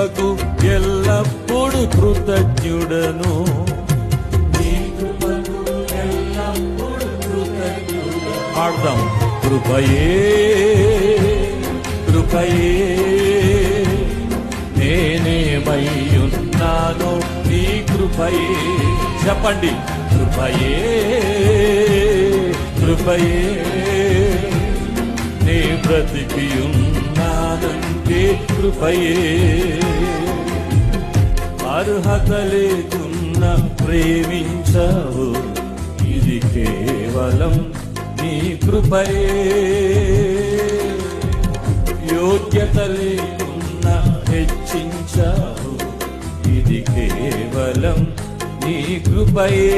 కృపకు ఎల్లప్పుడు కృతజ్ఞుడను. నీ కృపకు ఎల్లప్పుడు కృతజ్ఞుడను. పాడదాం. కృపయే కృపయే నేనేమయ్యున్నానో నీ కృపయే. చెప్పండి. కృపయే కృపయే నే బ్రతికియున్నానంటే కృపయే. అర్హత లేకున్నా ప్రేమించావు, ఇది కేవలం నీ కృపయే. యోగ్యత లేకున్నా హెచ్చించావు, ఇది కేవలం నీ కృపయే.